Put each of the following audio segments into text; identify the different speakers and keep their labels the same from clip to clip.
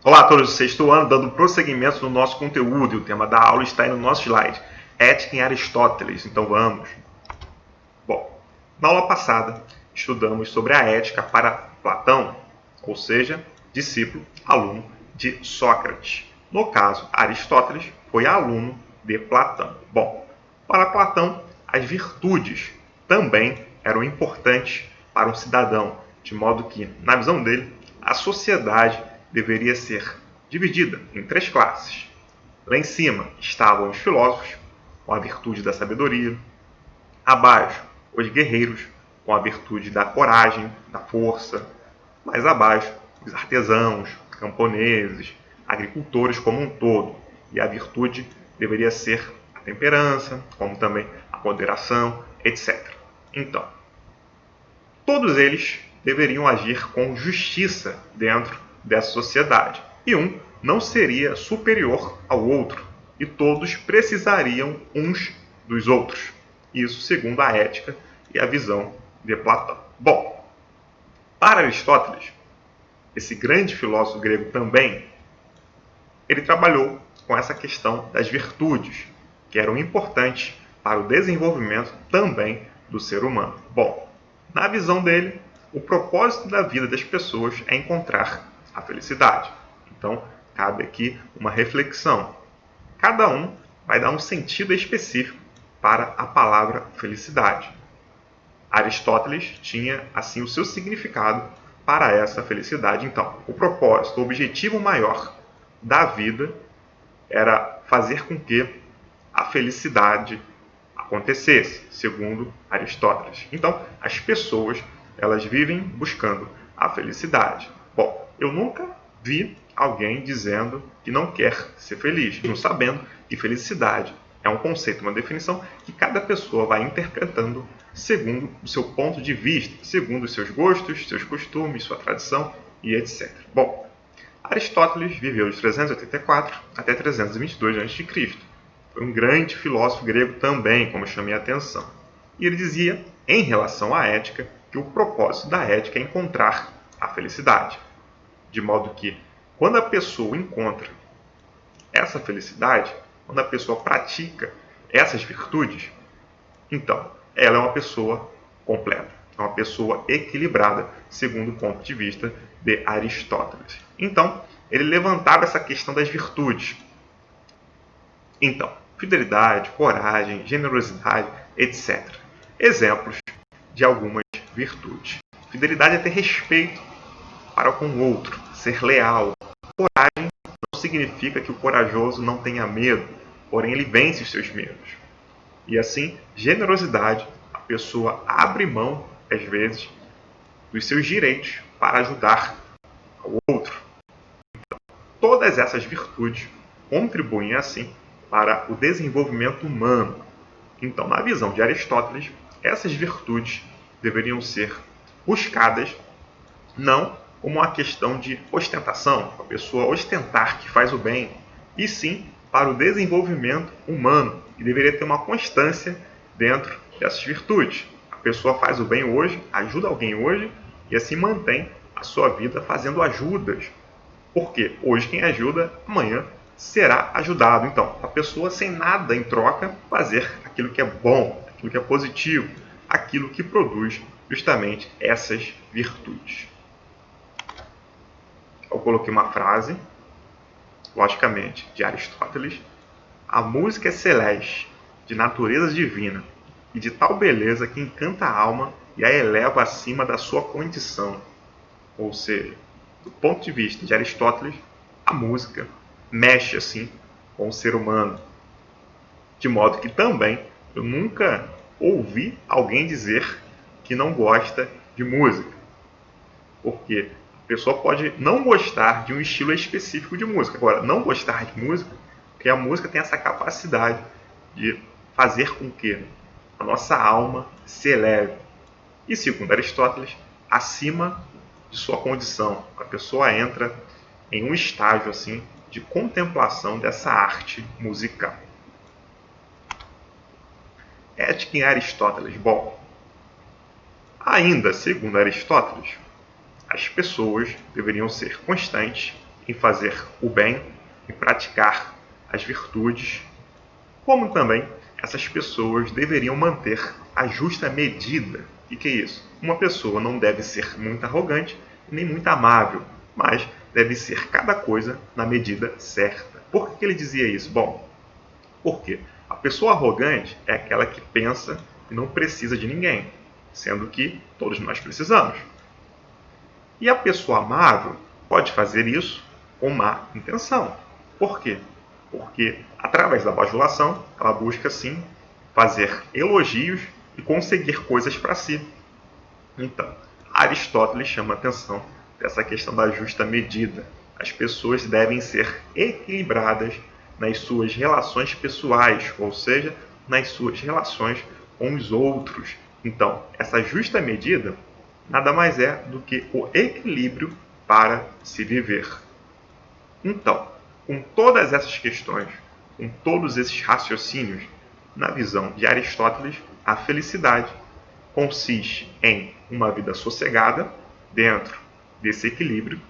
Speaker 1: Olá a todos do sexto ano, dando prosseguimento no nosso conteúdo, e o tema da aula está aí no nosso slide, Ética em Aristóteles. Então vamos. Bom, na aula passada estudamos sobre a ética para Platão, ou seja, discípulo, aluno de Sócrates. No caso, Aristóteles foi aluno de Platão. Bom, para Platão, as virtudes também eram importantes para um cidadão, de modo que, na visão dele, a sociedade deveria ser dividida em três classes. Lá em cima estavam os filósofos, com a virtude da sabedoria. Abaixo, os guerreiros, com a virtude da coragem, da força. Mais abaixo, os artesãos, camponeses, agricultores como um todo. E a virtude deveria ser a temperança, como também a moderação, etc. Então, todos eles deveriam agir com justiça dentro dessa sociedade. E um não seria superior ao outro. E todos precisariam uns dos outros. Isso segundo a ética e a visão de Platão. Bom, para Aristóteles, esse grande filósofo grego também, ele trabalhou com essa questão das virtudes, que eram importantes para o desenvolvimento também do ser humano. Bom, na visão dele, o propósito da vida das pessoas é encontrar a felicidade. Então, cabe aqui uma reflexão. Cada um vai dar um sentido específico para a palavra felicidade. Aristóteles tinha, assim, o seu significado para essa felicidade. Então, o propósito, o objetivo maior da vida era fazer com que a felicidade acontecesse, segundo Aristóteles. Então, as pessoas, elas vivem buscando a felicidade. Bom, eu nunca vi alguém dizendo que não quer ser feliz, não sabendo que felicidade é um conceito, uma definição que cada pessoa vai interpretando segundo o seu ponto de vista, segundo os seus gostos, seus costumes, sua tradição e etc. Bom, Aristóteles viveu de 384 até 322 a.C. Foi um grande filósofo grego também, como eu chamei a atenção. E ele dizia, em relação à ética, que o propósito da ética é encontrar a felicidade. De modo que, quando a pessoa encontra essa felicidade, quando a pessoa pratica essas virtudes, então ela é uma pessoa completa, é uma pessoa equilibrada, segundo o ponto de vista de Aristóteles. Então, ele levantava essa questão das virtudes. Então, fidelidade, coragem, generosidade, etc. Exemplos de algumas virtudes. Fidelidade é ter respeito para com o outro, ser leal. Coragem não significa que o corajoso não tenha medo, porém ele vence os seus medos. E assim, generosidade, a pessoa abre mão, às vezes, dos seus direitos para ajudar ao outro. Então, todas essas virtudes contribuem, assim, para o desenvolvimento humano. Então, na visão de Aristóteles, essas virtudes deveriam ser buscadas não como uma questão de ostentação, a pessoa ostentar que faz o bem, e sim para o desenvolvimento humano, e deveria ter uma constância dentro dessas virtudes. A pessoa faz o bem hoje, ajuda alguém hoje, e assim mantém a sua vida fazendo ajudas. Porque hoje quem ajuda, amanhã será ajudado. Então, a pessoa sem nada em troca, fazer aquilo que é bom, aquilo que é positivo, aquilo que produz justamente essas virtudes. Eu coloquei uma frase, logicamente, de Aristóteles. A música é celeste, de natureza divina, e de tal beleza que encanta a alma e a eleva acima da sua condição. Ou seja, do ponto de vista de Aristóteles, a música mexe assim com o ser humano. De modo que também eu nunca ouvi alguém dizer que não gosta de música. Porque a pessoa pode não gostar de um estilo específico de música. Agora, não gostar de música, porque a música tem essa capacidade de fazer com que a nossa alma se eleve. E segundo Aristóteles, acima de sua condição. A pessoa entra em um estágio assim de contemplação dessa arte musical. Ética em Aristóteles. Bom, ainda segundo Aristóteles, as pessoas deveriam ser constantes em fazer o bem e praticar as virtudes, como também essas pessoas deveriam manter a justa medida. O que é isso? Uma pessoa não deve ser muito arrogante nem muito amável, mas deve ser cada coisa na medida certa. Por que ele dizia isso? Bom, porque a pessoa arrogante é aquela que pensa que não precisa de ninguém, sendo que todos nós precisamos. E a pessoa amável pode fazer isso com má intenção. Por quê? Porque através da bajulação ela busca sim fazer elogios e conseguir coisas para si. Então, Aristóteles chama a atenção dessa questão da justa medida. As pessoas devem ser equilibradas nas suas relações pessoais, ou seja, nas suas relações com os outros. Então, essa justa medida nada mais é do que o equilíbrio para se viver. Então, com todas essas questões, com todos esses raciocínios, na visão de Aristóteles, a felicidade consiste em uma vida sossegada, dentro desse equilíbrio,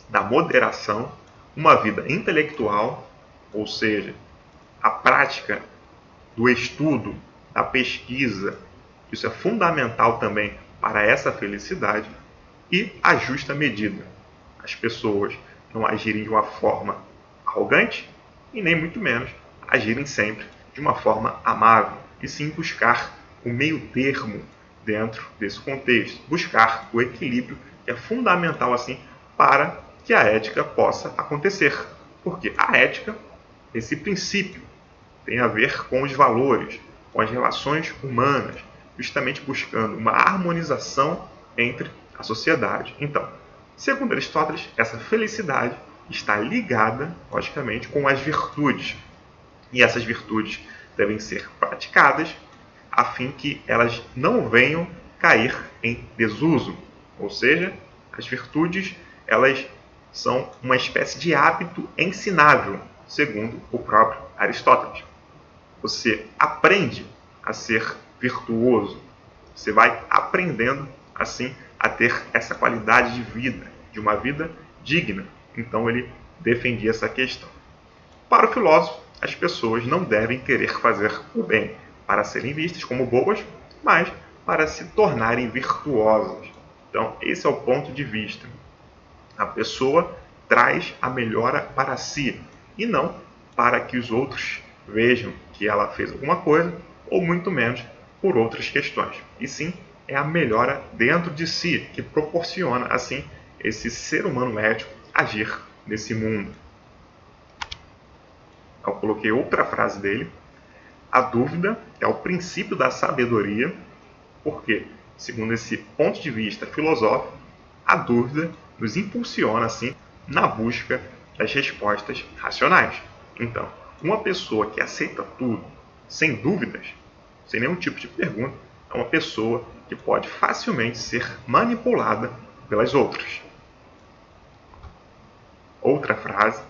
Speaker 1: da moderação, uma vida intelectual, ou seja, a prática do estudo, da pesquisa, isso é fundamental também para essa felicidade, e a justa medida. As pessoas não agirem de uma forma arrogante e nem muito menos agirem sempre de uma forma amável, e sim buscar o meio termo dentro desse contexto, buscar o equilíbrio que é fundamental assim para que a ética possa acontecer. Porque a ética, esse princípio, tem a ver com os valores, com as relações humanas, justamente buscando uma harmonização entre a sociedade. Então, segundo Aristóteles, essa felicidade está ligada, logicamente, com as virtudes. E essas virtudes devem ser praticadas a fim que elas não venham cair em desuso. Ou seja, as virtudes, elas são uma espécie de hábito ensinável, segundo o próprio Aristóteles. Você aprende a ser virtuoso, você vai aprendendo assim a ter essa qualidade de vida, de uma vida digna. Então ele defendia essa questão. Para o filósofo, as pessoas não devem querer fazer o bem para serem vistas como boas, mas para se tornarem virtuosas. Então, esse é o ponto de vista. A pessoa traz a melhora para si e não para que os outros vejam que ela fez alguma coisa, ou muito menos por outras questões. E sim, é a melhora dentro de si que proporciona, assim, esse ser humano ético agir nesse mundo. Eu coloquei outra frase dele. A dúvida é o princípio da sabedoria, porque, segundo esse ponto de vista filosófico, a dúvida nos impulsiona, assim, na busca das respostas racionais. Então, uma pessoa que aceita tudo, sem dúvidas, sem nenhum tipo de pergunta, é uma pessoa que pode facilmente ser manipulada pelas outras. Outra frase: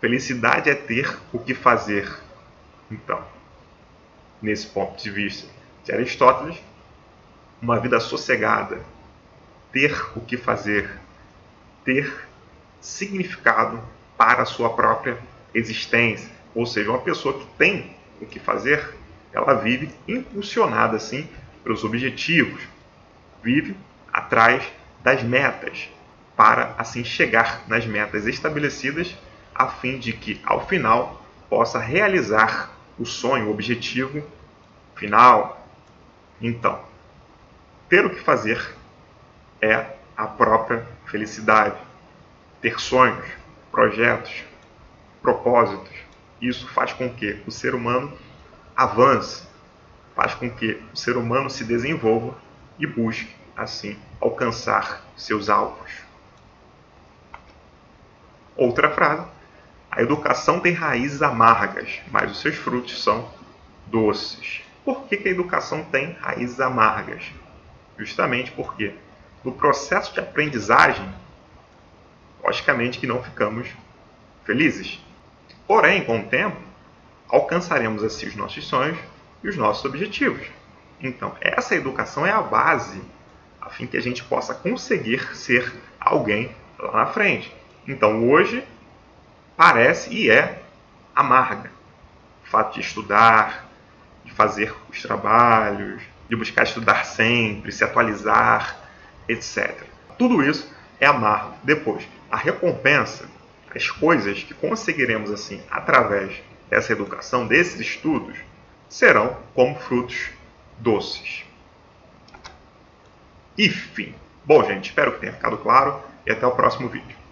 Speaker 1: felicidade é ter o que fazer. Então, nesse ponto de vista de Aristóteles, uma vida sossegada, ter o que fazer, ter significado para a sua própria existência. Ou seja, uma pessoa que tem o que fazer, ela vive impulsionada assim pelos objetivos, vive atrás das metas, para assim chegar nas metas estabelecidas, a fim de que ao final possa realizar o sonho, o objetivo final. Então, ter o que fazer é a própria felicidade. Ter sonhos, projetos, propósitos, isso faz com que o ser humano avance, faz com que o ser humano se desenvolva e busque, assim, alcançar seus alvos. Outra frase: a educação tem raízes amargas, mas os seus frutos são doces. Por que a educação tem raízes amargas? Justamente porque no processo de aprendizagem, logicamente que não ficamos felizes. Porém, com o tempo, alcançaremos assim os nossos sonhos e os nossos objetivos. Então, essa educação é a base, a fim que a gente possa conseguir ser alguém lá na frente. Então hoje parece e é amarga. O fato de estudar, de fazer os trabalhos, de buscar estudar sempre, se atualizar, etc. Tudo isso é amargo. Depois, a recompensa, as coisas que conseguiremos assim através dessa educação, desses estudos, serão como frutos doces. Enfim. Bom, gente, espero que tenha ficado claro e até o próximo vídeo.